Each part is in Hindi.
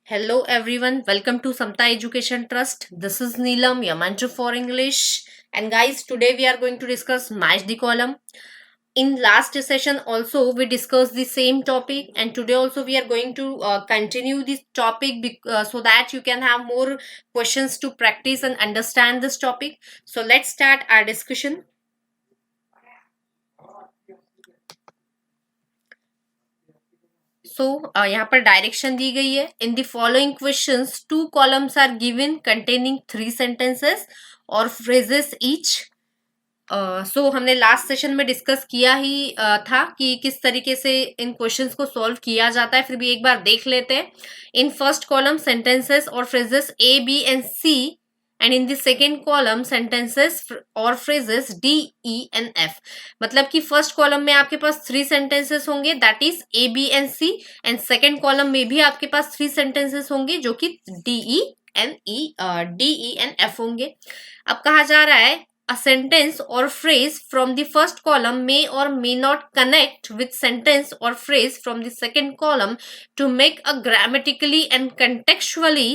Hello everyone, welcome to Samta Education Trust. This is Neelam, your mentor for English. And guys, today we are going to discuss match the column. In last session also we discussed the same topic, and today also we are going to continue this topic so that you can have more questions to practice and understand this topic. So let's start our discussion. सो यहाँ पर डायरेक्शन दी गई है. In the following questions 2 columns are given containing 3 sentences और फ्रेजेस ईच. सो हमने लास्ट सेशन में डिस्कस किया ही था कि किस तरीके से इन क्वेश्चंस को सॉल्व किया जाता है. फिर भी एक बार देख लेते हैं. इन फर्स्ट कॉलम सेंटेंसेस और phrases A B and C, and in the second column sentences और phrases D E and F. मतलब कि फर्स्ट कॉलम में आपके पास 3 सेंटेंसेस होंगे, that is A B and C, and second column में भी आपके पास 3 सेंटेंसेस होंगे जो कि डी ई एंड एफ होंगे. अब कहा जा रहा है a sentence or phrase from the first column may or may not connect with sentence or phrase from the second column to make a grammatically and contextually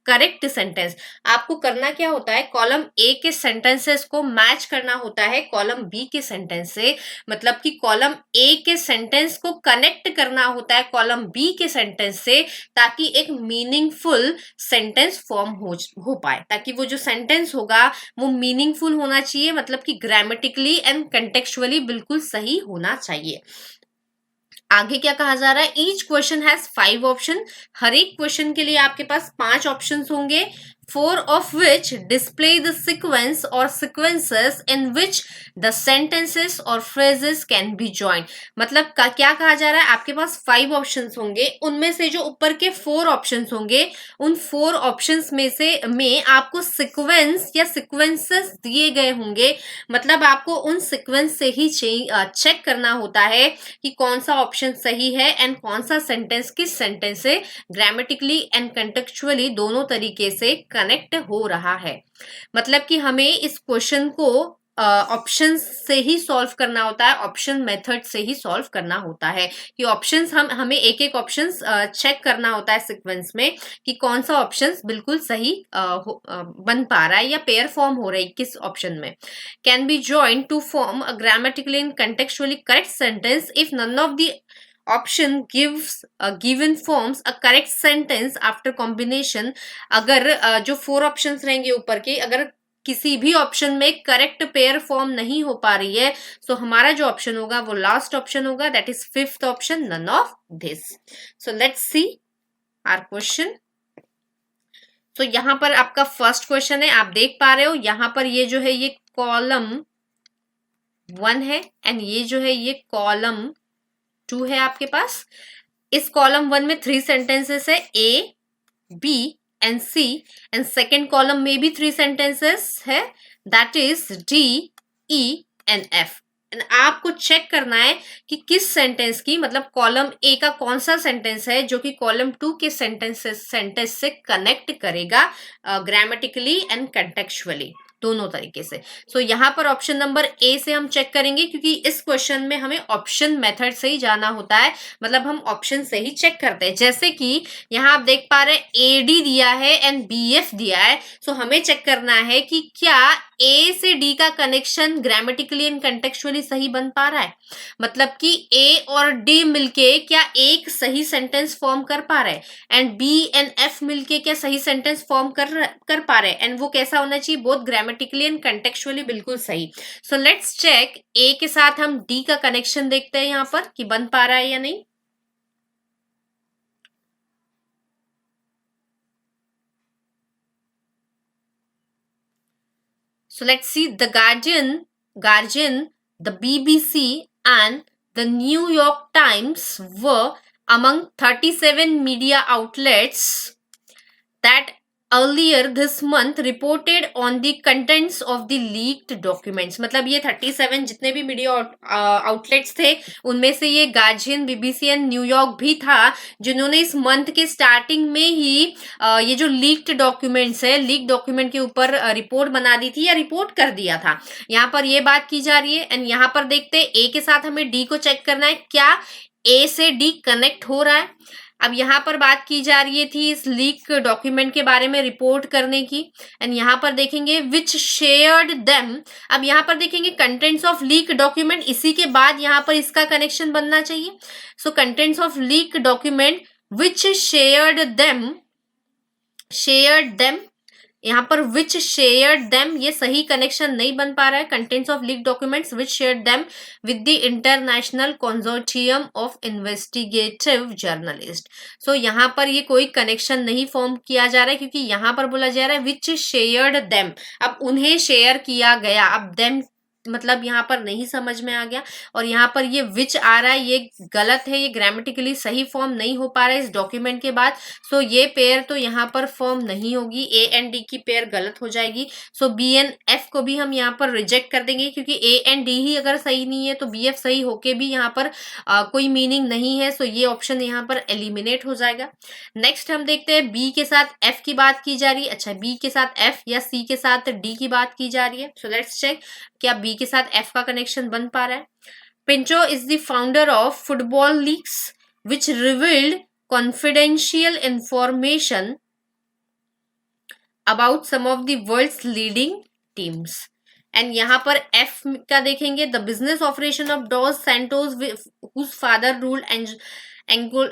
correct sentence. आपको करना क्या होता है, कॉलम ए के सेंटेंसेस को मैच करना होता है कॉलम बी के सेंटेंस से. मतलब कि कॉलम ए के सेंटेंस को कनेक्ट करना होता है कॉलम बी के सेंटेंस से, ताकि एक मीनिंगफुल सेंटेंस फॉर्म हो पाए. ताकि वो जो सेंटेंस होगा वो मीनिंगफुल होना चाहिए, मतलब कि ग्रामेटिकली एंड कंटेक्चुअली बिल्कुल सही होना चाहिए. आगे क्या कहा जा रहा है, ईच क्वेश्चन हैज 5 ऑप्शन. हर एक क्वेश्चन के लिए आपके पास 5 ऑप्शन होंगे. 4 of which display the sequence or sequences in which the sentences or phrases can be joined. मतलब क्या कहा जा रहा है, आपके पास 5 ऑप्शंस होंगे. उनमें से जो ऊपर के 4 ऑप्शंस होंगे, उन 4 ऑप्शंस में आपको सीक्वेंस या सीक्वेंसेस दिए गए होंगे. मतलब आपको उन सीक्वेंस से ही चेक करना होता है कि कौन सा ऑप्शन सही है एंड कौन सा सेंटेंस किस सेंटेंस से ग्रामेटिकली एंड कंटेक्चुअली दोनों तरीके से कनेक्ट हो रहा है. मतलब कि हमें इस क्वेश्चन को ऑप्शन से ही सॉल्व करना होता है, ऑप्शन मेथड से ही सॉल्व करना होता है. कि ऑप्शंस हमें एक एक ऑप्शन चेक करना होता है सीक्वेंस में कि कौन सा ऑप्शन बिल्कुल सही बन पा रहा है या पेयर फॉर्म हो रही है किस ऑप्शन में. Can be join to form a grammatically and contextually correct sentence if none of the option gives given forms a correct sentence after combination. अगर जो 4 ऑप्शंस रहेंगे ऊपर के, अगर किसी भी ऑप्शन में करेक्ट पेयर फॉर्म नहीं हो पा रही है, तो हमारा जो ऑप्शन होगा वो लास्ट ऑप्शन होगा, that is 5th option, none of this. So let's see our question. तो यहां पर आपका फर्स्ट क्वेश्चन है, आप देख पा रहे हो यहां पर ये जो है ये कॉलम 1 है एंड ये जो है ये कॉलम 2 है आपके पास. इस कॉलम 1 में 3 सेंटेंसेस है, A B and C, and second column में भी 3 सेंटेंसेस है, that is D E and F. आपको चेक करना है कि किस सेंटेंस की, मतलब कॉलम ए का कौन सा सेंटेंस है जो कि कॉलम 2 के सेंटेंस से कनेक्ट करेगा ग्रामेटिकली एंड कंटेक्चुअली दोनों तरीके से. सो यहाँ पर ऑप्शन नंबर ए से हम चेक करेंगे, क्योंकि इस क्वेश्चन में हमें ऑप्शन मेथड से ही जाना होता है. मतलब हम ऑप्शन से ही चेक करते हैं. जैसे कि यहाँ आप देख पा रहे हैं ए डी दिया है एंड बी एफ दिया है. सो हमें चेक करना है कि क्या ए से डी का कनेक्शन ग्रामेटिकली एंड कंटेक्चुअली सही बन पा रहा है. मतलब कि ए और डी मिलके क्या एक सही सेंटेंस फॉर्म कर पा रहे हैं, एंड बी एंड एफ मिलके क्या सही सेंटेंस फॉर्म कर पा रहे हैं, एंड वो कैसा होना चाहिए, बोथ ग्रामेटिकली एंड कंटेक्चुअली बिल्कुल सही. सो लेट्स चेक. ए के साथ हम डी का कनेक्शन देखते हैं यहाँ पर कि बन पा रहा है या नहीं. So let's see. The Guardian, the BBC, and the New York Times were among 37 media outlets that earlier this month reported on the contents of the leaked documents. मतलब ये 37 जितने भी मीडिया आउटलेट्स थे उनमें से ये गार्जियन, बीबीसी एंड न्यूयॉर्क भी था, जिन्होंने इस मंथ के स्टार्टिंग में ही ये जो लीक्ड डॉक्यूमेंट्स है, लीक डॉक्यूमेंट के ऊपर रिपोर्ट बना दी थी या रिपोर्ट कर दिया था. यहाँ पर ये बात की जा रही है. एंड यहाँ पर देखते हैं ए के साथ हमें डी को चेक करना है, क्या ए से डी कनेक्ट हो रहा है. अब यहाँ पर बात की जा रही थी इस लीक डॉक्यूमेंट के बारे में रिपोर्ट करने की, एंड यहाँ पर देखेंगे विच शेयर्ड देम। अब यहाँ पर देखेंगे कंटेंट्स ऑफ लीक डॉक्यूमेंट, इसी के बाद यहाँ पर इसका कनेक्शन बनना चाहिए। So contents of leak document which shared them, यहाँ पर विच शेयर्ड देम ये सही कनेक्शन नहीं बन पा रहा है। Contents of leak documents which shared them with the international consortium of investigative journalist. So यहाँ पर ये कोई कनेक्शन नहीं फॉर्म किया जा रहा है, क्योंकि यहाँ पर बोला जा रहा है विच शेयर्ड देम, अब उन्हें शेयर किया गया। अब देम मतलब यहाँ पर नहीं समझ में आ गया, और यहाँ पर ये विच आ रहा है, ये गलत है, ये ग्रामेटिकली सही फॉर्म नहीं हो पा रहा है इस डॉक्यूमेंट के बाद। सो ये पेयर तो यहाँ पर फॉर्म नहीं होगी, ए एंड डी की पेयर गलत हो जाएगी। सो बी एंड एफ को भी हम यहाँ पर रिजेक्ट कर देंगे, क्योंकि ए एंड डी ही अगर सही नहीं है तो बी एफ सही होके भी यहाँ पर कोई मीनिंग नहीं है। सो ये ऑप्शन यहाँ पर एलिमिनेट हो जाएगा। नेक्स्ट हम देखते हैं बी के साथ एफ की बात की जा रही है। अच्छा, बी के साथ एफ या सी के साथ डी की बात की जा रही है। सो लेट्स चेक क्या बी के साथ एफ का कनेक्शन बन पा रहा है। Pinto is the founder of football leagues which revealed confidential information about some of the world's leading teams। And यहाँ पर एफ का देखेंगे the business operation of dos Santos whose father ruled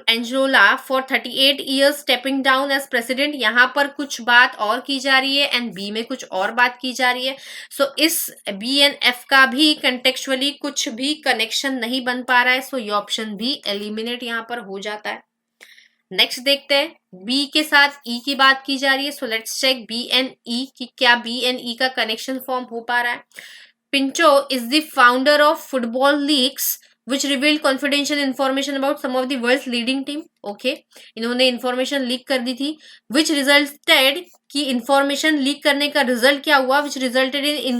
Angola for 38 years stepping down as president। यहाँ पर कुछ बात और की जा रही है एंड बी में कुछ और बात की जा रही है। सो इस बी एंड एफ का भी कंटेक्चुअली कुछ भी कनेक्शन नहीं बन पा रहा है। सो ये ऑप्शन भी एलिमिनेट यहाँ पर हो जाता है। नेक्स्ट देखते हैं बी के साथ ई की बात की जा रही है। So let's check B and E की क्या बी एंड ई का कनेक्शन फॉर्म हो पा रहा है। Pinto is the founder of football leagues which revealed confidential information about some of the world's leading team. Okay, इन्होंने इन्फॉर्मेशन लीक कर दी थी विच रिजल्टेड कि इंफॉर्मेशन लीक करने का रिजल्ट क्या हुआ, विच रिजल्टेड इन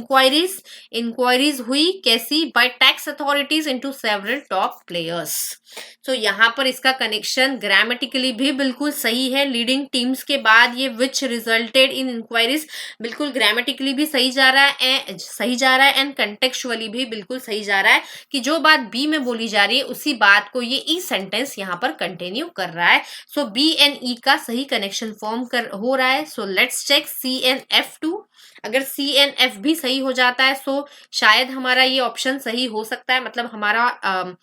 इंक्वायरीज हुई कैसी, bye tax authorities into several top players. तो यहाँ पर इसका कनेक्शन ग्रामेटिकली भी बिल्कुल सही है। लीडिंग टीम्स के बाद ये विच रिजल्टेड इन इंक्वायरीज बिल्कुल ग्रामेटिकली भी सही जा रहा है एंड कंटेक्चुअली भी बिल्कुल सही जा रहा है कि जो बात बी में बोली जा रही है उसी बात को ये ई सेंटेंस यहाँ पर कंटिन्यू कर रहा है। सो बी एंड ई का सही कनेक्शन फॉर्म हो रहा है। So let's check C and F too. अगर सी एंड एफ भी सही हो जाता है सो शायद हमारा ये ऑप्शन सही हो सकता है, मतलब हमारा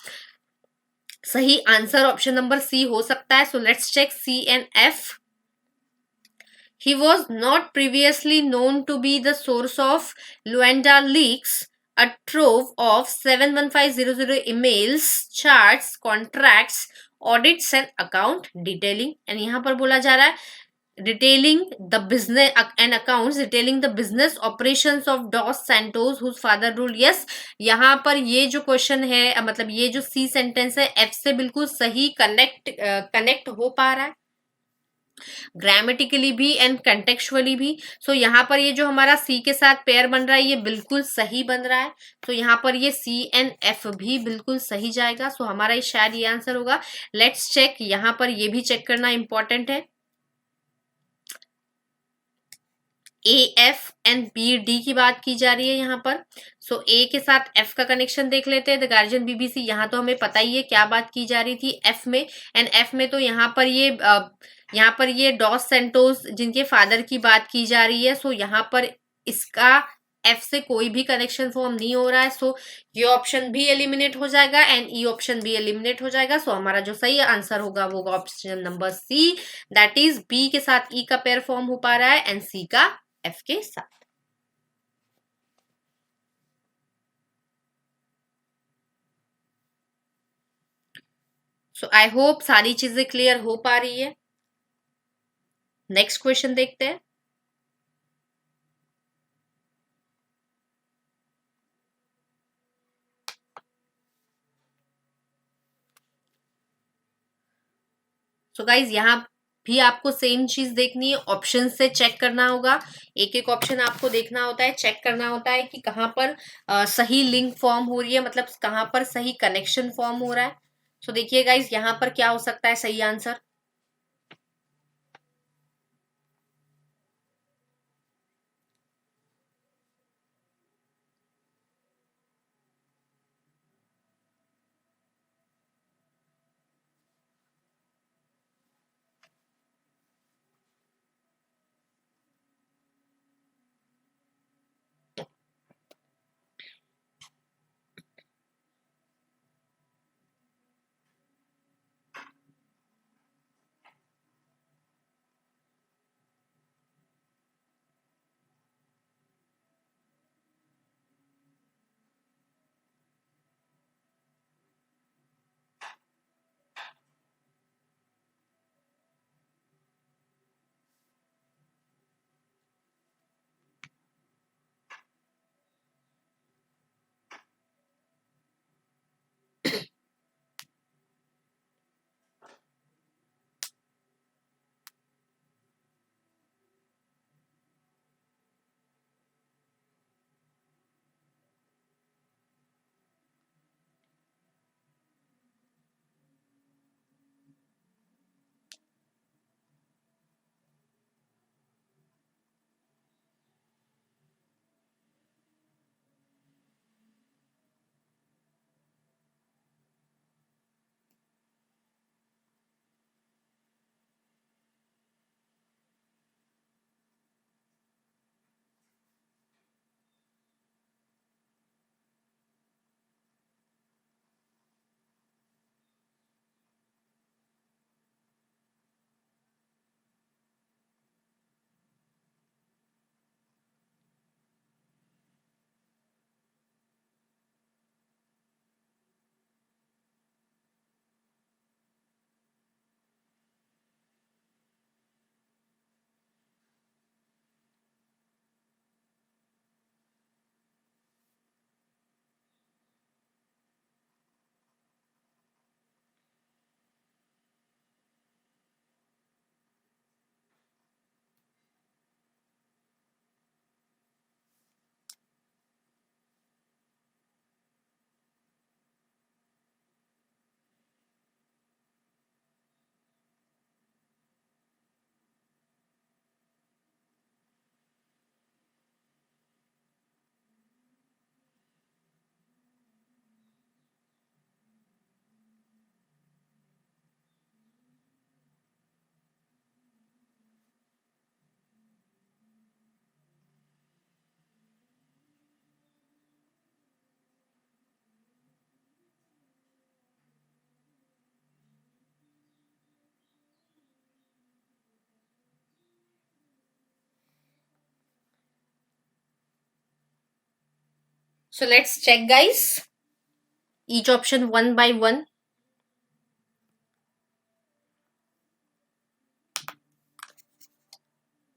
सही आंसर ऑप्शन नंबर सी हो सकता है। So let's check C and F. He was not previously known to be the source of Luanda leaks, a trove of 71500 emails, charts, contracts, audits and account detailing। and यहाँ पर बोला जा रहा है detailing the business and accounts detailing the business operations of Dos Santos whose father ruled। yes, यहाँ पर ये जो क्वेश्चन है मतलब ये जो सी सेंटेंस है एफ से बिल्कुल सही कनेक्ट हो पा रहा है ग्रामेटिकली भी एंड कंटेक्चुअली भी। सो यहाँ पर ये जो हमारा सी के साथ पेयर बन रहा है ये बिल्कुल सही बन रहा है। तो यहाँ पर ये सी एंड एफ भी बिल्कुल सही जाएगा। सो हमारा ये शायद ये आंसर होगा। लेट्स चेक, यहाँ पर ये भी चेक करना इंपॉर्टेंट है। A F and B D की बात की जा रही है यहाँ पर। सो ए के साथ एफ का कनेक्शन देख लेते हैं। द गार्जियन बीबीसी, यहाँ तो हमें पता ही है क्या बात की जा रही थी एफ में। एंड एफ में तो यहाँ पर ये डॉस सेंटोस जिनके फादर की बात की जा रही है। सो यहाँ पर इसका एफ से कोई भी कनेक्शन फॉर्म नहीं हो रहा है। सो ये ऑप्शन भी एलिमिनेट हो जाएगा एंड ई ऑप्शन भी एलिमिनेट हो जाएगा। सो हमारा जो सही आंसर होगा वो option number C, that is B के साथ ई का पेयर फॉर्म हो पा रहा है एंड सी का एफ के साथ। सो आई होप सारी चीजें क्लियर हो पा रही है। नेक्स्ट क्वेश्चन देखते हैं। सो गाइज यहाँ भी आपको सेम चीज देखनी है, ऑप्शन से चेक करना होगा। एक एक ऑप्शन आपको देखना होता है, चेक करना होता है कि कहाँ पर सही लिंक फॉर्म हो रही है, मतलब कहाँ पर सही कनेक्शन फॉर्म हो रहा है। सो देखिए गाइज यहाँ पर क्या हो सकता है सही answer. So let's check, guys, each option one by one.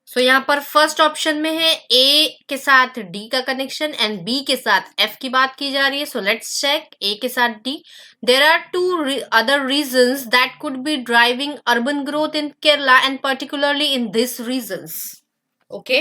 So यहाँ पर फर्स्ट ऑप्शन में है ए के साथ डी का कनेक्शन एंड बी के साथ एफ की बात की जा रही है. सो लेट्स चेक ए के साथ D. There are two other reasons that could be driving urban growth in Kerala and particularly in these regions. Okay,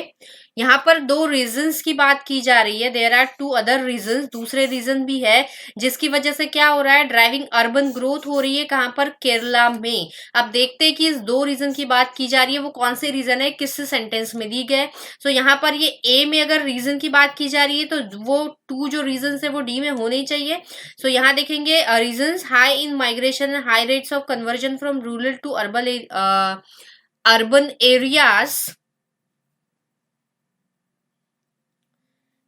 यहाँ पर दो रीजंस की बात की जा रही है. There are two other reasons, दूसरे रीजन भी है जिसकी वजह से क्या हो रहा है, ड्राइविंग अर्बन ग्रोथ हो रही है. कहाँ पर, केरला में. अब देखते हैं कि इस दो रीजन की बात की जा रही है वो कौन से रीजन है, किस सेंटेंस में दी गए. सो यहाँ पर ये ए में अगर रीजन की बात की जा रही है तो वो टू जो रीजन है वो डी में होने ही चाहिए. सो यहाँ देखेंगे reason, high in migration, high rates of conversion from rural to urban areas.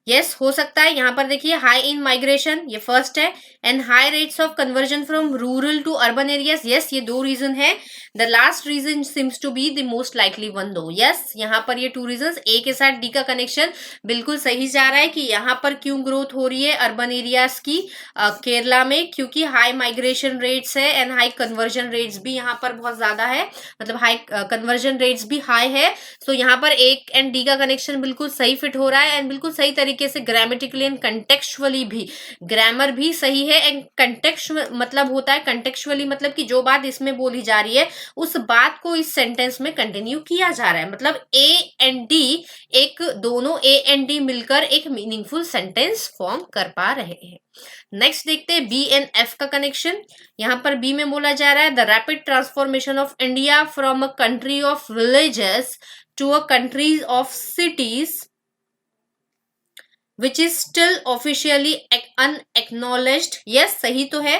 Yes हो सकता है. यहाँ पर देखिए हाई इन माइग्रेशन, ये फर्स्ट है, and high rates of conversion from rural to urban areas. Yes, ये दो रीजन है. The last reason seems to be the most likely one दो. यस, यहाँ पर ये टू रीजन, ए के साथ डी का कनेक्शन बिल्कुल सही जा रहा है कि यहाँ पर क्यों ग्रोथ हो रही है अर्बन एरियाज की केरला में, क्योंकि हाई माइग्रेशन रेट्स है एंड हाई कन्वर्जन रेट्स भी यहाँ पर बहुत ज्यादा है, मतलब हाई कन्वर्जन रेट्स भी हाई है. सो यहाँ पर ए एंड डी का कनेक्शन बिल्कुल सही फिट हो रहा है एंड बिल्कुल सही तरीके से ग्रामेटिकली एंड कंटेक्चुअली भी, ग्रामर भी सही है एंड कंटेक्स्ट मतलब होता है, कंटेक्चुअली मतलब कि जो बात इसमें बोली जा रही है उस बात को इस सेंटेंस में कंटिन्यू किया जा रहा है. मतलब ए एंड डी, एक दोनों ए एंड डी मिलकर एक मीनिंगफुल सेंटेंस फॉर्म कर पा रहे हैं. नेक्स्ट देखते हैं बी एंड एफ का कनेक्शन. यहां पर बी में बोला जा रहा है the rapid transformation of India from a country of villages to a country of cities which is still officially unacknowledged. yes, सही तो है.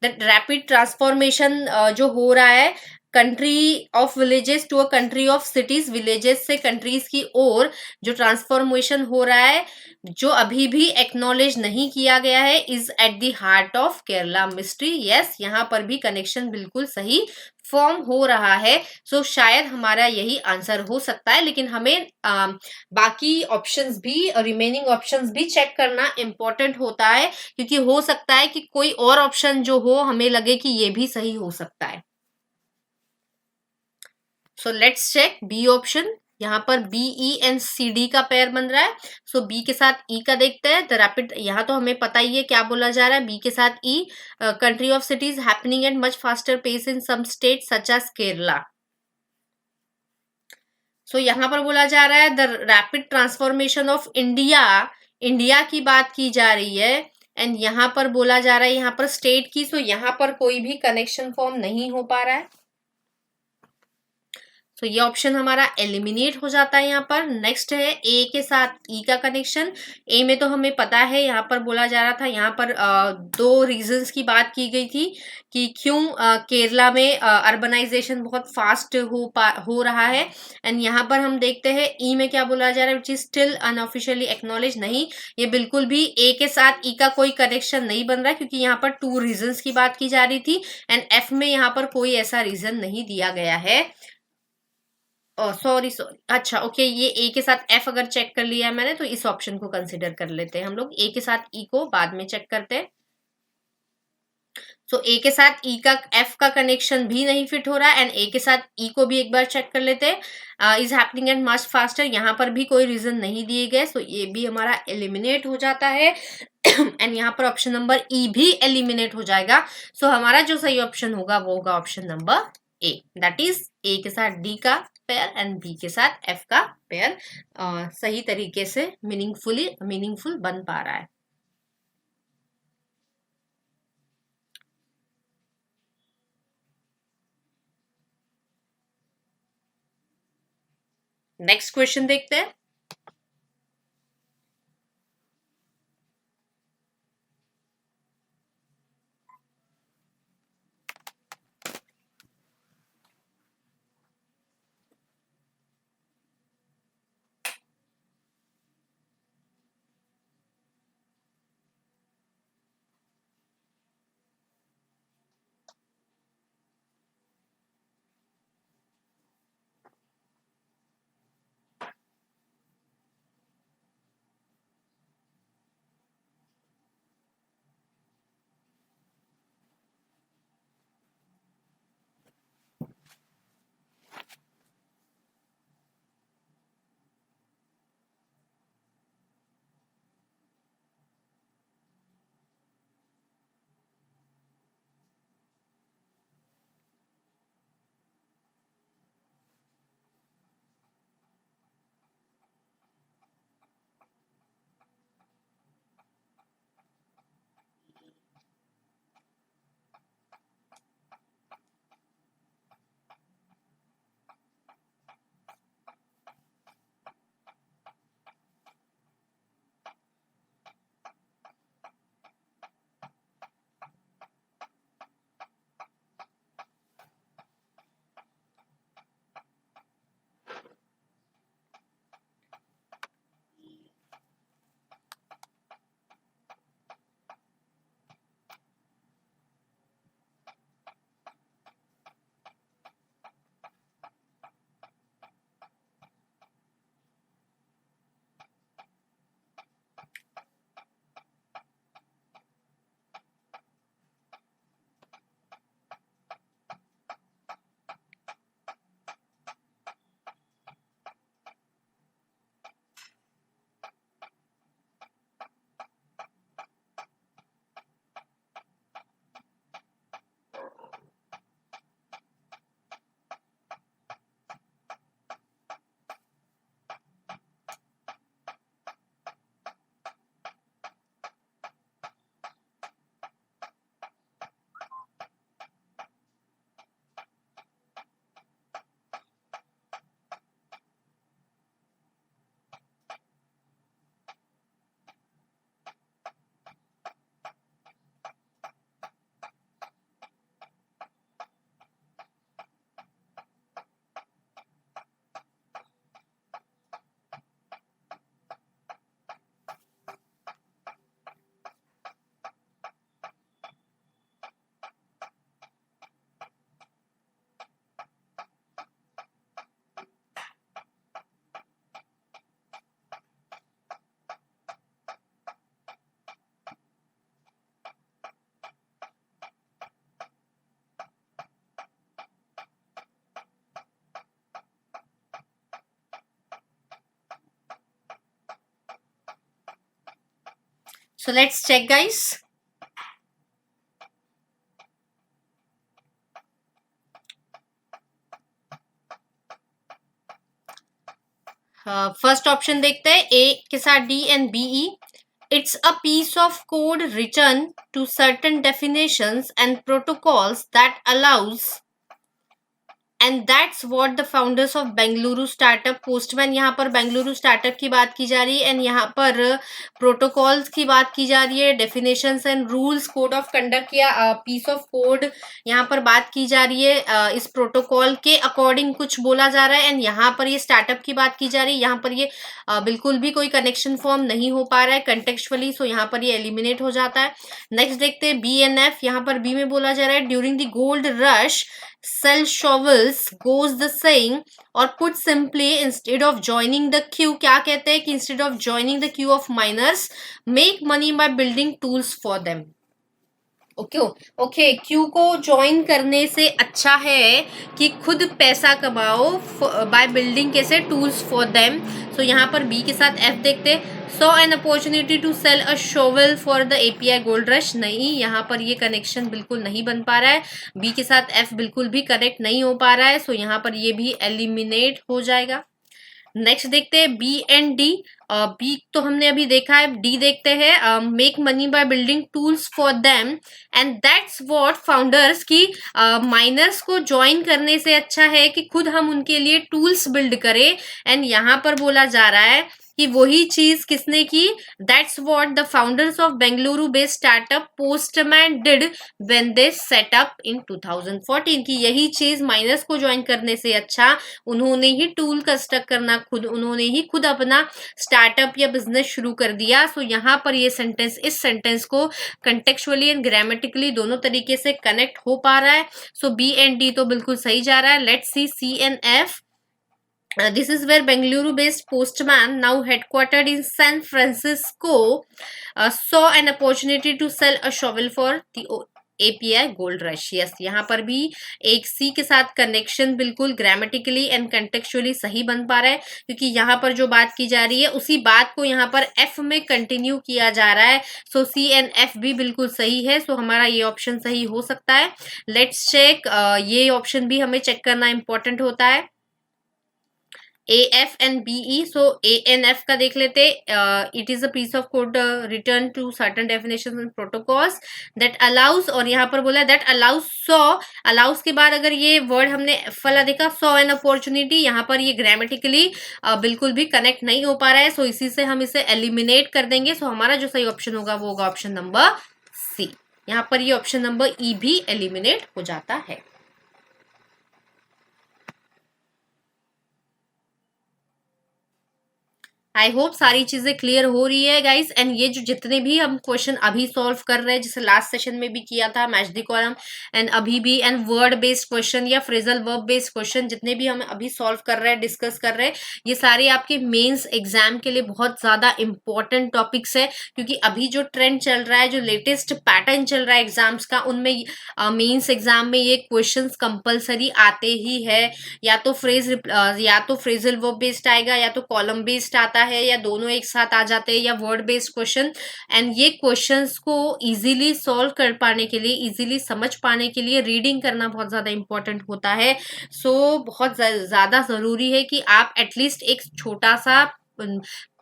that rapid transformation जो हो रहा है country of villages to a country of cities, villages से कंट्रीज की ओर जो ट्रांसफॉर्मेशन हो रहा है जो अभी भी एक्नॉलेज नहीं किया गया है, is at the heart of Kerala mystery. Yes, यहाँ पर भी कनेक्शन बिल्कुल सही फॉर्म हो रहा है. सो शायद हमारा यही आंसर हो सकता है, लेकिन हमें बाकी ऑप्शंस भी, रिमेनिंग ऑप्शंस भी चेक करना इंपॉर्टेंट होता है, क्योंकि हो सकता है कि कोई और ऑप्शन जो हो हमें लगे कि ये भी सही हो सकता है. So let's check B option. यहाँ पर B E and C D का पेयर बन रहा है. सो बी के साथ ई का देखते हैं. द रैपिड, यहाँ तो हमें पता ही है क्या बोला जा रहा है. बी के साथ E, country of cities happening at much faster pace in some state such as Kerala. So यहाँ पर बोला जा रहा है the rapid transformation of India, India की बात की जा रही है एंड यहाँ पर बोला जा रहा है यहाँ पर स्टेट की. सो यहाँ पर कोई भी कनेक्शन फॉर्म नहीं हो पा रहा है. तो ये ऑप्शन हमारा एलिमिनेट हो जाता है. यहाँ पर नेक्स्ट है ए के साथ ई का कनेक्शन. ए में तो हमें पता है, यहाँ पर बोला जा रहा था, यहाँ पर दो रीजंस की बात की गई थी कि क्यों केरला में अर्बनाइजेशन बहुत फास्ट हो रहा है. एंड यहाँ पर हम देखते हैं ई में क्या बोला जा रहा है, which is still unofficially acknowledge. नहीं, ये बिल्कुल भी ए के साथ ई का कोई कनेक्शन नहीं बन रहा है, क्योंकि यहाँ पर टू रीजंस की बात की जा रही थी एंड एफ में यहाँ पर कोई ऐसा रीजन नहीं दिया गया है. सॉरी सॉरी, अच्छा ओके, ये ए के साथ एफ अगर चेक कर लिया है मैंने तो इस ऑप्शन को कंसिडर कर लेते हैं हम लोग. ए के साथ ई को बाद में चेक करते हैं. सो ए के साथ ई का एफ का कनेक्शन भी नहीं फिट हो रहा है एंड ए के साथ ई को भी एक बार चेक कर लेते हैं. Is happening at much faster, यहाँ पर भी कोई रीजन नहीं दिए गए. सो ये भी हमारा एलिमिनेट हो जाता है एंड यहाँ पर ऑप्शन नंबर ई भी एलिमिनेट हो जाएगा. सो हमारा जो सही ऑप्शन होगा वो होगा option number A, that is ए के साथ डी का पेयर एंड बी के साथ एफ का पेयर सही तरीके से मीनिंगफुल बन पा रहा है. नेक्स्ट क्वेश्चन देखते हैं. So let's check, guys. First option देखते हैं, ए के साथ D and B E. It's a piece of code written to certain definitions and protocols that allows, and that's what the founders of Bengaluru startup. Postman यहाँ पर बेंगलुरु स्टार्टअप की बात की जा रही है, एंड यहाँ पर प्रोटोकॉल्स की बात की जा रही है, definitions and rules, code of conduct या पीस ऑफ कोड यहाँ पर बात की जा रही है. इस प्रोटोकॉल के अकॉर्डिंग कुछ बोला जा रहा है, एंड यहाँ पर ये स्टार्टअप की बात की जा रही है. यहाँ पर ये बिल्कुल भी कोई कनेक्शन फॉर्म नहीं हो पा रहा है कंटेक्चुअली, सो यहाँ पर ये एलिमिनेट हो जाता है. नेक्स्ट देखते हैं बी एन एफ. यहाँ पर बी में बोला जा रहा है, during the gold rush sell shovels goes the saying, or put simply, instead of joining the queue, क्या कहते हैं कि instead of joining the queue of miners, make money by building tools for them. Okay, queue को ज्वाइन करने से अच्छा है कि खुद पैसा कमाओ बाय बिल्डिंग कैसे, टूल्स फॉर देम. सो यहाँ पर बी के साथ एफ देखते. So an opportunity to sell a shovel for the API gold rush. नहीं, यहाँ पर ये कनेक्शन बिल्कुल नहीं बन पा रहा है. बी के साथ एफ बिल्कुल भी कनेक्ट नहीं हो पा रहा है, सो यहाँ पर ये भी एलिमिनेट हो जाएगा. नेक्स्ट देखते हैं बी एंड डी. बी तो हमने अभी देखा है. डी देखते हैं, make money by building tools for them, and that's what founders की माइनर्स को ज्वाइन करने से अच्छा है कि खुद हम उनके लिए टूल्स बिल्ड करें. एंड यहाँ पर बोला जा रहा है कि वही चीज किसने की, that's what the founders of Bengaluru based startup postman did when they set up in 2014. की यही चीज माइनर्स को ज्वाइन करने से अच्छा उन्होंने ही टूल कंस्ट्रक्ट करना खुद, उन्होंने ही खुद अपना स्टार्टअप या बिजनेस शुरू कर दिया. सो यहाँ पर ये सेंटेंस, इस सेंटेंस को कंटेक्चुअली एंड ग्रामेटिकली दोनों तरीके से कनेक्ट हो पा रहा है. सो बी एंड डी तो बिल्कुल सही जा रहा है. Let's see C and F. This is where Bengaluru-based postman, now headquartered in San Francisco, saw an opportunity to sell a shovel for the API Gold Rush. Yes, यहाँ पर भी एक C के साथ कनेक्शन बिल्कुल ग्रामेटिकली एंड कंटेक्चुअली सही बन पा रहा है, क्योंकि यहाँ पर जो बात की जा रही है उसी बात को यहाँ पर F में कंटिन्यू किया जा रहा है. सो C एंड F भी बिल्कुल सही है. सो हमारा ये ऑप्शन सही हो सकता है. Let's check. ये ऑप्शन भी हमें चेक करना इंपॉर्टेंट होता है. A F and B E. So A and F का देख लेते. It is a piece of code return to certain definition and protocols that allows, और यहाँ पर बोला दैट अलाउज. सो अलाउज के बाद अगर ये वर्ड हमने एफ वाला देखा, सो एन अपॉर्चुनिटी, यहाँ पर ये ग्रामेटिकली बिल्कुल भी कनेक्ट नहीं हो पा रहा है. सो इसी से हम इसे एलिमिनेट कर देंगे. सो हमारा जो सही ऑप्शन होगा वो होगा ऑप्शन नंबर सी. यहाँ पर ये ऑप्शन नंबर ई भी एलिमिनेट हो जाता है. आई होप सारी चीजें क्लियर हो रही है गाइस. एंड ये जो जितने भी हम क्वेश्चन अभी सॉल्व कर रहे हैं, जैसे लास्ट सेशन में भी किया था मैच द कॉलम, एंड अभी भी, एंड वर्ड बेस्ड क्वेश्चन या फ्रेजल वर्ब बेस्ड क्वेश्चन जितने भी हम अभी सॉल्व कर रहे हैं, डिस्कस कर रहे हैं, ये सारे आपके मेंस एग्जाम के लिए बहुत ज्यादा इंपॉर्टेंट टॉपिक्स है. क्योंकि अभी जो ट्रेंड चल रहा है, जो लेटेस्ट पैटर्न चल रहा है एग्जाम्स का, उनमें मेंस एग्जाम में ये क्वेश्चन कंपल्सरी आते ही है. या तो फ्रेजल वर्ब बेस्ड आएगा, या तो कॉलम बेस्ड आता है, या दोनों एक साथ आ जाते हैं, या वर्ड बेस्ड क्वेश्चन. एंड ये क्वेश्चंस को इजीली सॉल्व कर पाने के लिए, इजीली समझ पाने के लिए रीडिंग करना बहुत ज्यादा इंपॉर्टेंट होता है. सो बहुत ज्यादा जरूरी है कि आप एटलीस्ट एक छोटा सा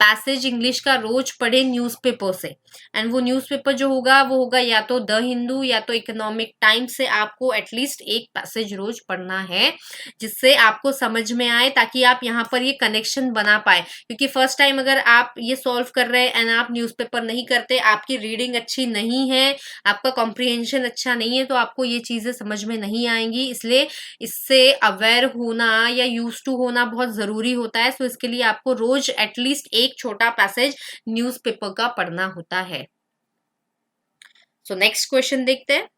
पैसेज इंग्लिश का रोज पढ़े न्यूज़पेपर से. एंड वो न्यूज़पेपर जो होगा वो होगा या तो द हिंदू या तो इकोनॉमिक टाइम्स से. आपको एटलीस्ट एक पैसेज रोज पढ़ना है जिससे आपको समझ में आए, ताकि आप यहाँ पर ये कनेक्शन बना पाए. क्योंकि फर्स्ट टाइम अगर आप ये सॉल्व कर रहे हैं एंड आप न्यूज़पेपर नहीं करते, आपकी रीडिंग अच्छी नहीं है, आपका कॉम्प्रिहेंशन अच्छा नहीं है, तो आपको ये चीजें समझ में नहीं आएंगी. इसलिए इससे अवेयर होना या यूज टू होना बहुत जरूरी होता है. सो इसके लिए आपको रोज एटलीस्ट एक छोटा पैसेज न्यूज़पेपर का पढ़ना होता है. सो नेक्स्ट क्वेश्चन देखते हैं.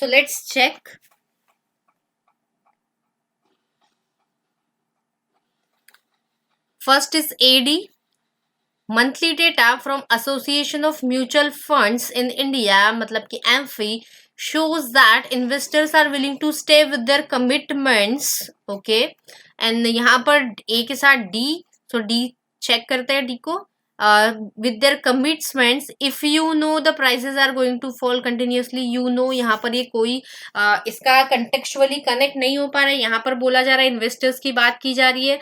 So let's check. First is AD. Monthly data from Association of Mutual Funds in India, मतलब कि AMFI, shows that investors are willing to stay with their commitments. Okay, and यहाँ पर A के साथ D, so D check करते हैं D को. With their commitments, if you know the prices are going to fall continuously, you know यहाँ पर ये कोई इसका contextually connect नहीं हो पा रहा है. यहाँ पर बोला जा रहा है इन्वेस्टर्स की बात की जा रही है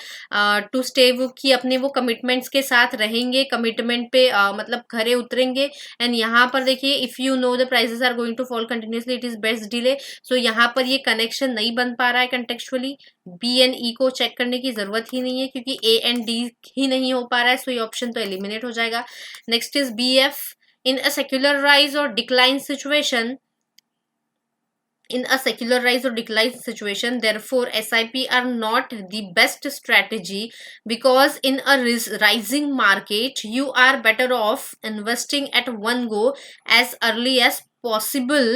टू स्टे, वो कि अपने वो कमिटमेंट्स के साथ रहेंगे, कमिटमेंट पे मतलब खरे उतरेंगे. एंड यहाँ पर देखिए if you know the prices are going to fall continuously it is best delay. So यहाँ पर ये कनेक्शन नहीं बन पा रहा है कंटेक्चुअली. बी एंड ई को चेक करने की जरूरत ही नहीं है क्योंकि ए एंड डी ही नहीं हो पा रहा है. सो ये ऑप्शन तो एलिमिनेट हो जाएगा. Next is B F. In a secular rise और decline situation, in a secular rise or decline situation, therefore SIP are not the best strategy because in a rising market you are better off investing at one go as early as possible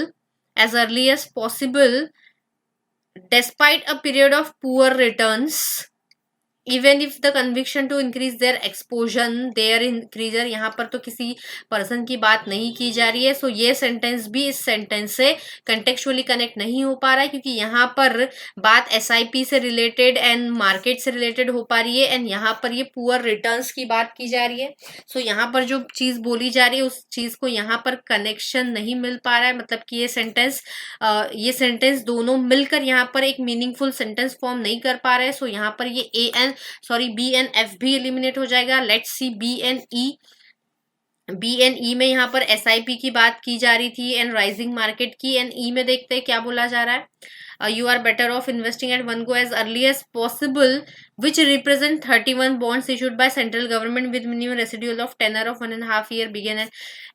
despite a period of poor returns, even if the conviction to increase their exposure their increaser. यहाँ पर तो किसी पर्सन की बात नहीं की जा रही है. सो ये सेंटेंस भी इस सेंटेंस से कंटेक्चुअली कनेक्ट नहीं हो पा रहा है क्योंकि यहाँ पर बात SIP से रिलेटेड एंड मार्केट से रिलेटेड हो पा रही है एंड यहाँ पर ये पुअर रिटर्न्स की बात की जा रही है. सो यहाँ पर जो चीज बोली जा रही है उस चीज को यहाँ पर कनेक्शन नहीं मिल पा रहा है. मतलब कि ये सेंटेंस दोनों मिलकर यहाँ पर एक मीनिंगफुल सेंटेंस फॉर्म नहीं कर पा रहे हैं. सो यहाँ पर ये बी एंड एफ भी एलिमिनेट हो जाएगा. लेट्स सी बी एंड ई में यहाँ पर SIP की बात की जा रही थी एंड राइजिंग मार्केट की. एंड ई में देखते हैं क्या बोला जा रहा है. You are better off investing at one go as early as possible, which represent 31 bonds issued by central government with minimum residual of tenure of 1.5 year begin.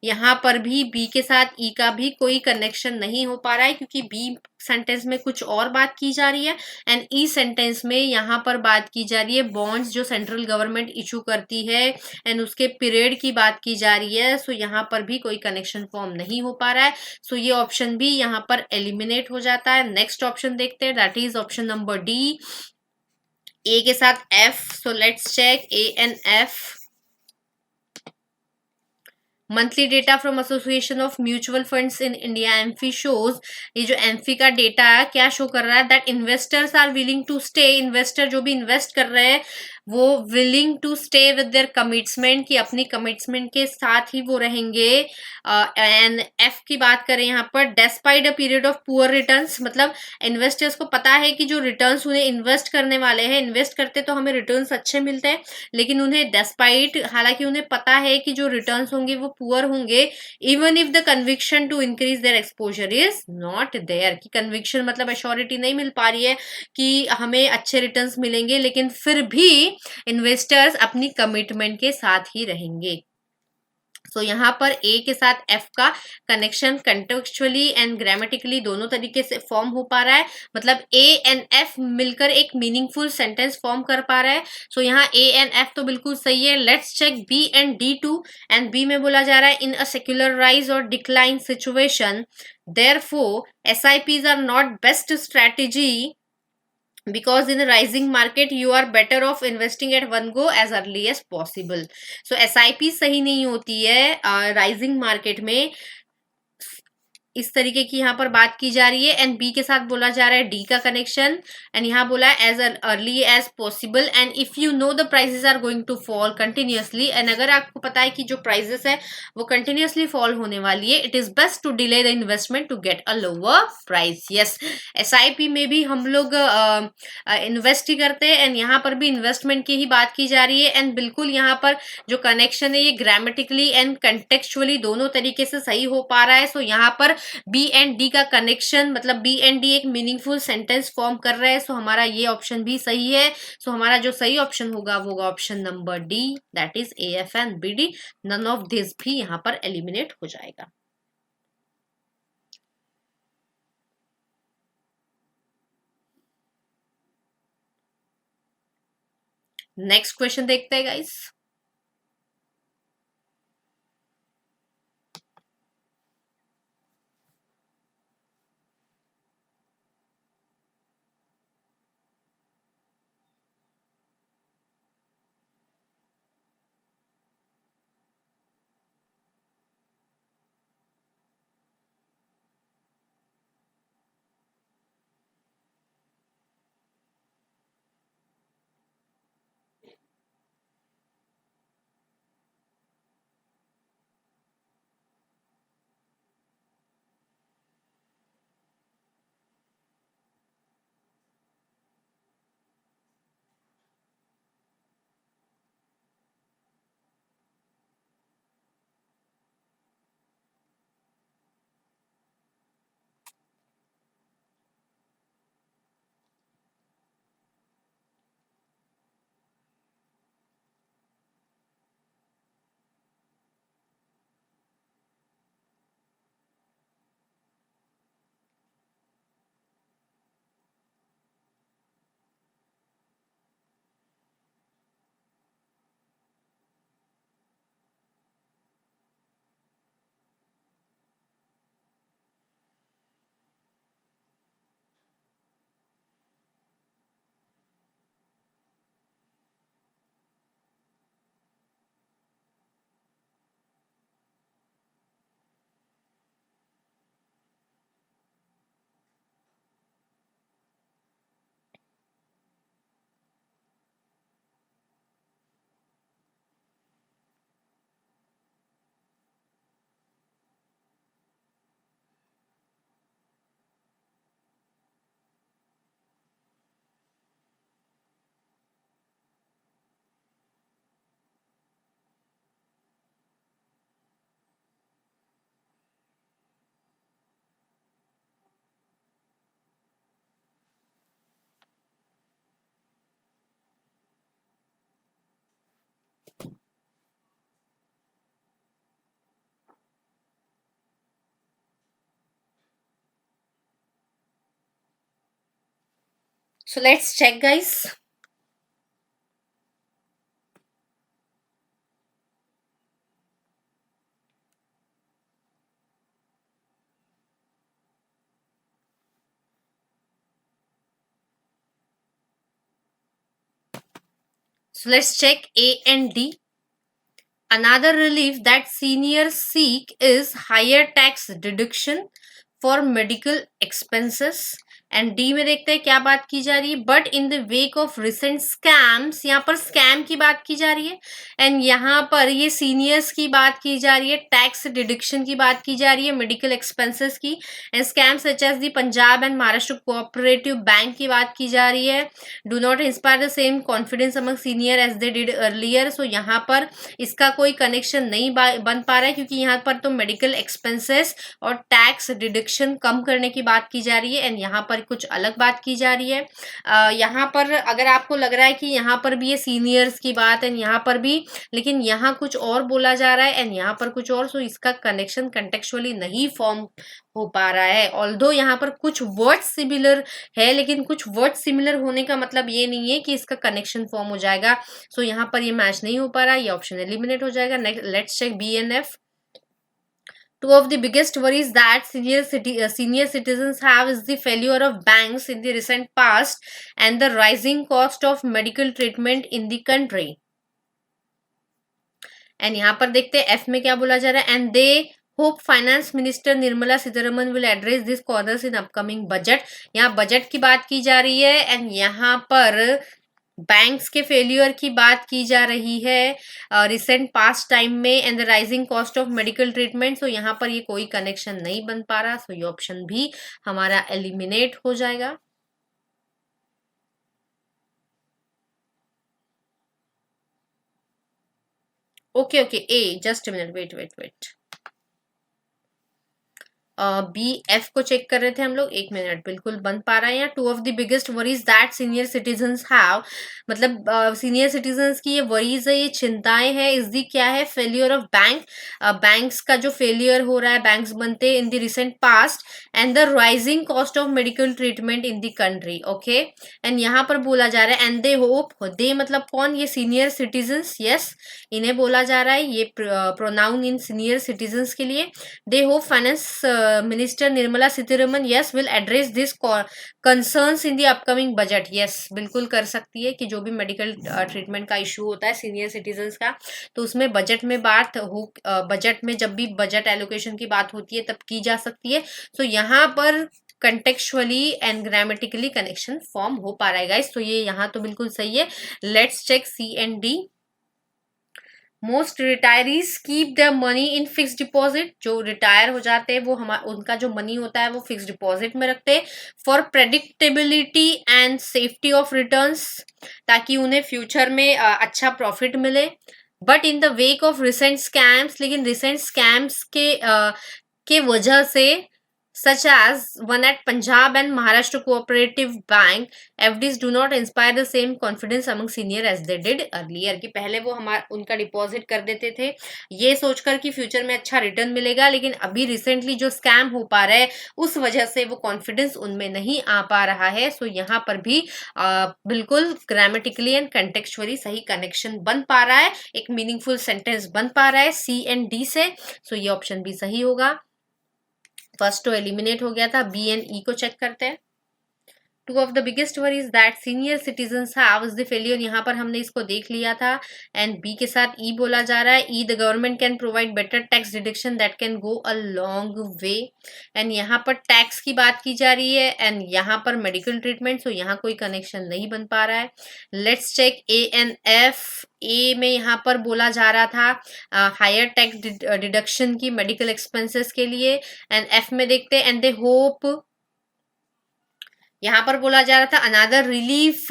यहाँ पर भी B के साथ E का भी कोई कनेक्शन नहीं हो पा रहा है क्योंकि B सेंटेंस में कुछ और बात की जा रही है एंड E सेंटेंस में यहाँ पर बात की जा रही है बॉन्ड्स जो सेंट्रल गवर्नमेंट इशू करती है एंड उसके पीरियड की बात की जा रही है. सो यहाँ पर भी कोई कनेक्शन फॉर्म नहीं हो पा रहा है. सो ये ऑप्शन भी यहाँ पर एलिमिनेट हो जाता है. नेक्स्ट ऑप्शन देखते हैं, that is option number D, A के साथ F. So let's check A and F. Monthly data from association of mutual funds in India AMFI shows, ये जो एम्फी का डेटा है क्या शो कर रहा है, that investors are willing to stay. Investor जो भी इन्वेस्ट कर रहे हैं वो willing to stay with their commitment, कि अपनी कमिटमेंट के साथ ही वो रहेंगे. एंड एफ की बात करें यहाँ पर, despite a period of poor returns, मतलब इन्वेस्टर्स को पता है कि जो रिटर्न्स उन्हें इन्वेस्ट करने वाले हैं, इन्वेस्ट करते तो हमें रिटर्न्स अच्छे मिलते हैं लेकिन उन्हें डेस्पाइट, हालांकि उन्हें पता है कि जो रिटर्न्स होंगे वो पुअर होंगे, even if the conviction to increase their exposure is not there, कि कन्विक्शन मतलब एश्योरिटी नहीं मिल पा रही है कि हमें अच्छे रिटर्न्स मिलेंगे लेकिन फिर भी इन्वेस्टर्स अपनी कमिटमेंट के साथ ही रहेंगे. सो यहाँ पर ए के साथ एफ का कनेक्शन कंटेक्चुअली एंड ग्रामेटिकली दोनों तरीके से फॉर्म हो पा रहा है. मतलब ए एंड एफ मिलकर एक मीनिंगफुल सेंटेंस फॉर्म कर पा रहा है. सो यहाँ ए एंड एफ तो बिल्कुल सही है. Let's check B and D too. And B में बोला जा रहा है इन अ सेक्युलर राइज और decline situation, therefore SIPs are not best strategy because in a rising market you are better off investing at one go as early as possible. So SIP सही नहीं होती है राइजिंग मार्केट में, इस तरीके की यहाँ पर बात की जा रही है. एंड बी के साथ बोला जा रहा है डी का कनेक्शन एंड यहाँ बोला है as early as possible. And if you know the prices are going to fall continuously, and अगर आपको पता है कि जो प्राइसेस है वो कंटिन्यूसली फॉल होने वाली है, it is best to delay the investment to get a lower price. Yes, SIP में भी हम लोग इन्वेस्ट ही करते हैं एंड यहाँ पर भी इन्वेस्टमेंट की ही बात की जा रही है. एंड बिल्कुल यहाँ पर जो कनेक्शन है ये ग्रामेटिकली एंड कंटेक्चुअली दोनों तरीके से सही हो पा रहा है. सो यहाँ पर बी एंड डी का कनेक्शन, मतलब बी एंड डी एक मीनिंगफुल सेंटेंस फॉर्म कर रहे हैं. सो हमारा ये ऑप्शन भी सही है. सो हमारा जो सही ऑप्शन होगा वो होगा option number D, that is A F and B D. None of this भी यहाँ पर एलिमिनेट हो जाएगा. नेक्स्ट क्वेश्चन देखते हैं guys. So let's check, guys. So let's check A and D. Another relief that seniors seek is higher tax deduction for medical expenses. And D में देखते हैं क्या बात की जा रही है. But in the wake of recent scams, यहाँ पर स्कैम की बात की जा रही है. एंड यहाँ पर ये सीनियर्स की बात की जा रही है, टैक्स डिडक्शन की बात की जा रही है, मेडिकल एक्सपेंसेस की. And scam such as the Punjab and Maharashtra cooperative bank की बात की जा रही है. Do not inspire the same confidence among senior as they did earlier. So यहाँ पर इसका कोई कनेक्शन नहीं बन पा रहा है, क्योंकि यहाँ पर तो मेडिकल एक्सपेंसेस और टैक्स डिडक्शन कम करने की बात की जा रही है. एंड यहाँ पर कुछ अलग बात की जा रही है. यहाँ पर अगर आपको लग रहा है कि यहाँ पर भी ये सीनियर्स की बात है, यहाँ पर भी, लेकिन यहाँ कुछ और बोला जा रहा है एंड यहाँ पर कुछ और, सो इसका कनेक्शन कंटेक्चुअली नहीं फॉर्म हो पा रहा है. ऑल्दो यहाँ पर कुछ वर्ड सिमिलर है, लेकिन कुछ वर्ड सिमिलर होने का मतलब ये नहीं है कि इसका कनेक्शन फॉर्म हो जाएगा. सो यहाँ पर ये मैच नहीं हो पा रहा, ये ऑप्शन एलिमिनेट हो जाएगा. Next let's check B and F. Two of the biggest worries that senior citizens have is the failure of banks in the recent past and the rising cost of medical treatment in the country. And यहाँ पर देखते हैं F में क्या बोला जा रहा है. And they hope Finance Minister Nirmala Sitharaman will address these corners in upcoming budget. यहाँ बजट की बात की जा रही है एंड यहाँ पर बैंक्स के फेलियर की बात की जा रही है रिसेंट पास्ट टाइम में and the rising cost of medical treatment. So यहाँ पर ये कोई कनेक्शन नहीं बन पा रहा, सो ये ऑप्शन भी हमारा एलिमिनेट हो जाएगा. Okay A, just minute, wait. B F को चेक कर रहे थे हम लोग, एक मिनट, बिल्कुल बन पा रहा है. यहाँ two of the biggest worries that senior citizens have, मतलब सीनियर सिटीजन्स की ये वरीज है, ये चिंताएं हैं. इस दी क्या है, फेलियर ऑफ बैंक, बैंक्स का जो फेलियर हो रहा है, बैंक्स बनते in the recent past and the rising cost of medical treatment in the country. Okay, and यहाँ पर बोला जा रहा है एंड दे होप, दे मतलब कौन, ये सीनियर सिटीजन्स, यस, इन्हें बोला जा रहा है, ये प्रोनाउन इन सीनियर सिटीजन्स के लिए. They hope finance minister Nirmala Sitharaman yes will address this concerns in the upcoming budget. Yes, बिल्कुल कर सकती है कि जो भी मेडिकल ट्रीटमेंट का इशू होता है सीनियर सिटीजन्स का, तो उसमें बजट में बात हो, बजट में जब भी बजट एलोकेशन की बात होती है तब की जा सकती है. तो यहाँ पर contextually and grammatically connection form हो पा रहा है गाइस. तो ये यहाँ तो बिल्कुल सही है. Let's check C and D. Most retirees keep the money in fix deposit. जो रिटायर हो जाते हैं वो उनका जो मनी होता है वो फिक्स डिपॉजिट में रखते हैं for predictability and safety of returns, ताकि उन्हें फ्यूचर में अच्छा प्रॉफिट मिले. But in the wake of recent scams, लेकिन रिसेंट स्कैम्स के वजह से such as one at Punjab and Maharashtra Cooperative Bank, FDs do not inspire the same confidence among senior as they did earlier. कि पहले वो उनका डिपॉजिट कर देते थे ये सोचकर कि फ्यूचर में अच्छा रिटर्न मिलेगा, लेकिन अभी रिसेंटली जो स्कैम हो पा रहा है उस वजह से वो कॉन्फिडेंस उनमें नहीं आ पा रहा है. सो यहाँ पर भी बिल्कुल ग्रामेटिकली एंड कंटेक्चुअली सही कनेक्शन बन पा रहा है, एक मीनिंगफुल सेंटेंस बन पा रहा है सी एंड डी से. सो ये ऑप्शन भी सही होगा. फर्स्ट तो एलिमिनेट हो गया था. बी एंड ई को चेक करते हैं. Two of the biggest worries that senior citizens have is the failure. यहाँ पर हमने इसको देख लिया था एंड बी के साथ ई बोला जा रहा है. E the government can provide better tax deduction that can go a long way. And यहाँ पर टैक्स की बात की जा रही है एंड यहाँ पर मेडिकल ट्रीटमेंट. सो यहाँ कोई कनेक्शन नहीं बन पा रहा है. Let's check A and F. A में यहाँ पर बोला जा रहा था हायर टैक्स डिडक्शन की मेडिकल एक्सपेंसेस के लिए. एंड एफ में देखते हैं एंड दे होप, यहाँ पर बोला जा रहा था another relief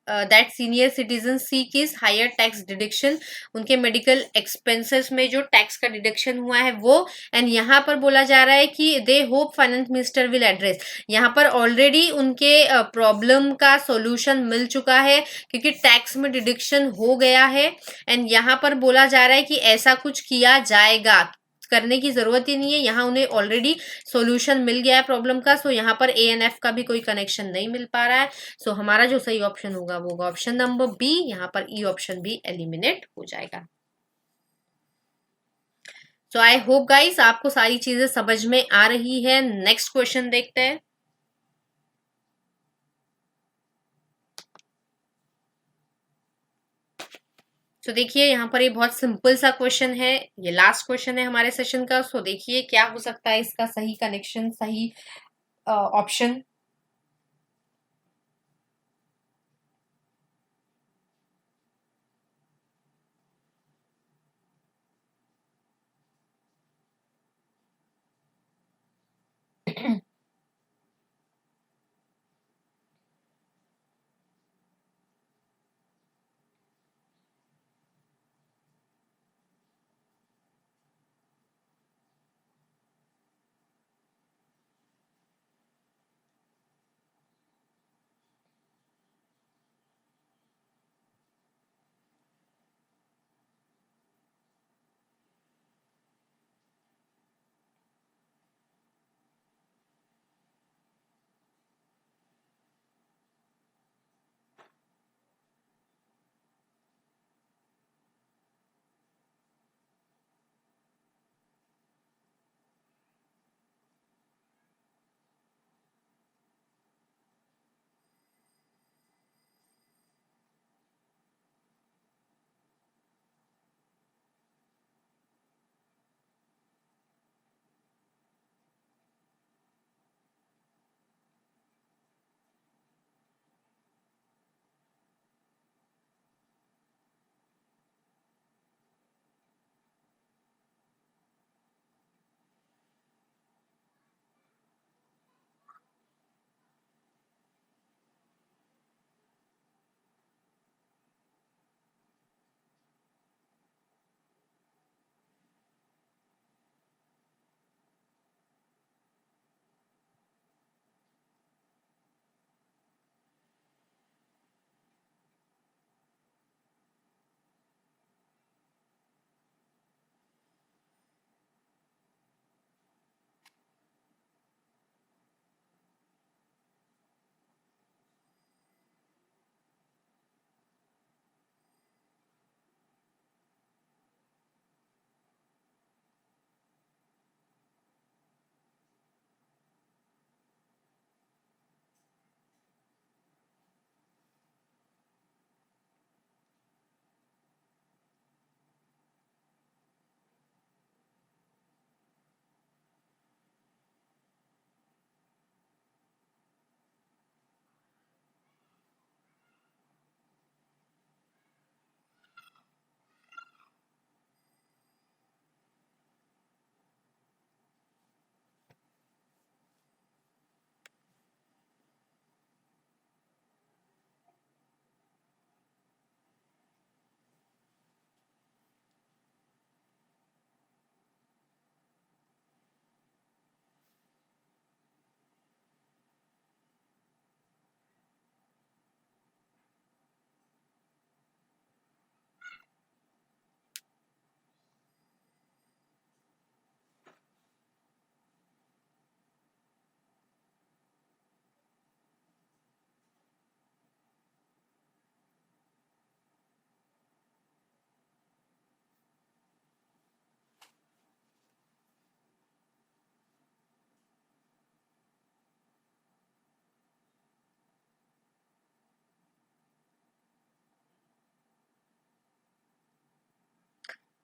that senior citizen seek is higher tax deduction. उनके मेडिकल एक्सपेंसेस में जो टैक्स का डिडक्शन हुआ है वो. एंड यहाँ पर बोला जा रहा है कि they hope finance minister will address. यहाँ पर ऑलरेडी उनके प्रॉब्लम का सॉल्यूशन मिल चुका है क्योंकि टैक्स में डिडक्शन हो गया है. एंड यहाँ पर बोला जा रहा है कि ऐसा कुछ किया जाएगा करने की जरूरत ही नहीं है, यहाँ उन्हें ऑलरेडी सॉल्यूशन मिल गया है प्रॉब्लम का। सो यहाँ पर ए एंड एफ का भी कोई कनेक्शन नहीं मिल पा रहा है। सो हमारा जो सही ऑप्शन होगा वो होगा ऑप्शन नंबर बी, यहाँ पर ई ऑप्शन भी एलिमिनेट हो जाएगा। सो आई होप गाइस आपको सारी चीजें समझ में आ रही है। नेक्स्ट क्वेश्चन देखते हैं। तो देखिए यहाँ पर ये बहुत सिंपल सा क्वेश्चन है, ये लास्ट क्वेश्चन है हमारे सेशन का। सो देखिए क्या हो सकता है इसका सही कनेक्शन, सही option.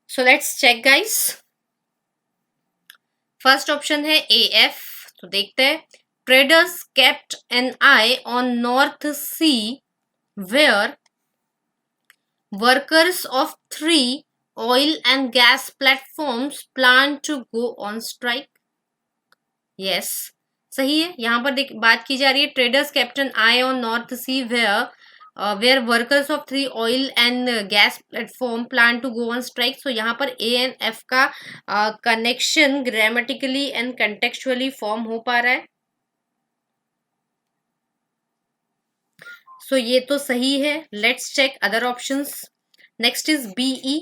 So let's check guys. First option है ए एफ। तो देखते हैं। Traders kept an eye on North Sea where workers of 3 oil and gas platforms plan to go on strike. Yes सही है। यहाँ पर बात की जा रही है traders captain eye on North Sea where workers of 3 oil and gas platform plan to go on strike. So यहाँ पर ए एंड एफ का connection grammatically and contextually form हो पा रहा है। सो ये तो सही है। Let's check other options. Next is B E.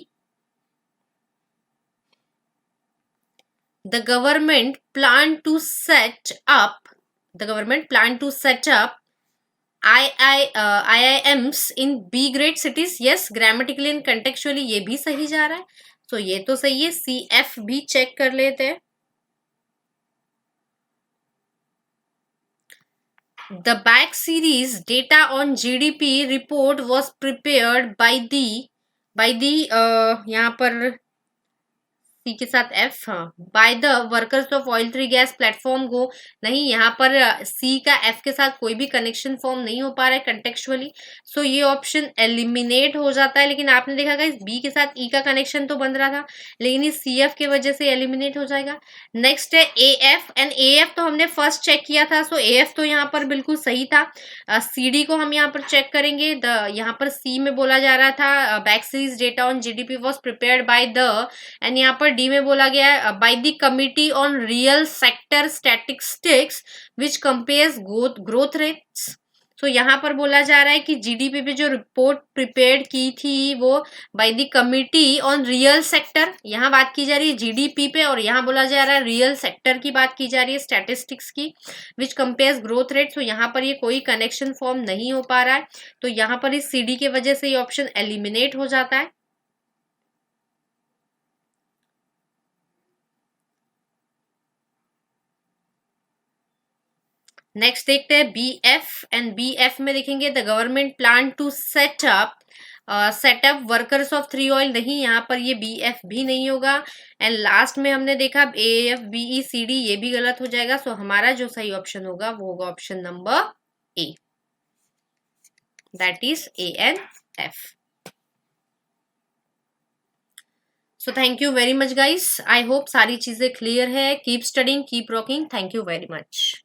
the government plan to set up IIMs in B grade cities. yes, grammatically and contextually ये भी सही जा रहा है, तो ये तो सही है. CF भी चेक कर लेते हैं. The back series data on GDP report was prepared by the यहाँ पर सी के साथ एफ, हाँ, by the workers of oil three gas platform को. नहीं, यहाँ पर सी का एफ के साथ कोई भी कनेक्शन फॉर्म नहीं हो पा रहा है कंटेक्चुअली, सो ये ऑप्शन एलिमिनेट हो जाता है. लेकिन आपने देखा गाइस बी के साथ ई का कनेक्शन तो बन रहा था, लेकिन इस सी एफ की वजह से एलिमिनेट हो जाएगा. नेक्स्ट है A F, and A F तो हमने फर्स्ट चेक किया था, सो ए एफ तो यहाँ पर बिल्कुल सही था. सी डी को हम यहाँ पर चेक करेंगे. यहाँ पर सी में बोला जा रहा था back series data on GDP was prepared by the, and यहाँ पर डी में बोला गया है by the committee on real sector statistics which compares growth rates. तो यहाँ पर बोला जा रहा है कि जीडीपी पे जो रिपोर्ट प्रिपेयर की थी वो by the committee on real sector, यहाँ बात की जा रही है जीडीपी पे, और यहाँ बोला जा रहा है रियल सेक्टर की बात की जा रही है स्टैटिस्टिक्स की, विच कंपेयर्स ग्रोथ रेट. तो यहाँ पर ये कोई कनेक्शन फॉर्म नहीं हो पा रहा है, तो यहाँ पर इस सीडी की वजह से ये ऑप्शन एलिमिनेट हो जाता है. नेक्स्ट देखते हैं B F, and B F में देखेंगे the government plan to set up workers of three oil. नहीं, यहाँ पर ये बी एफ भी नहीं होगा. एंड लास्ट में हमने देखा A F B E C D, ये भी गलत हो जाएगा. सो हमारा जो सही ऑप्शन होगा वो होगा option number A, that is A and F. So thank you very much guys, I hope सारी चीजें क्लियर है. Keep studying, keep rocking. Thank you very much.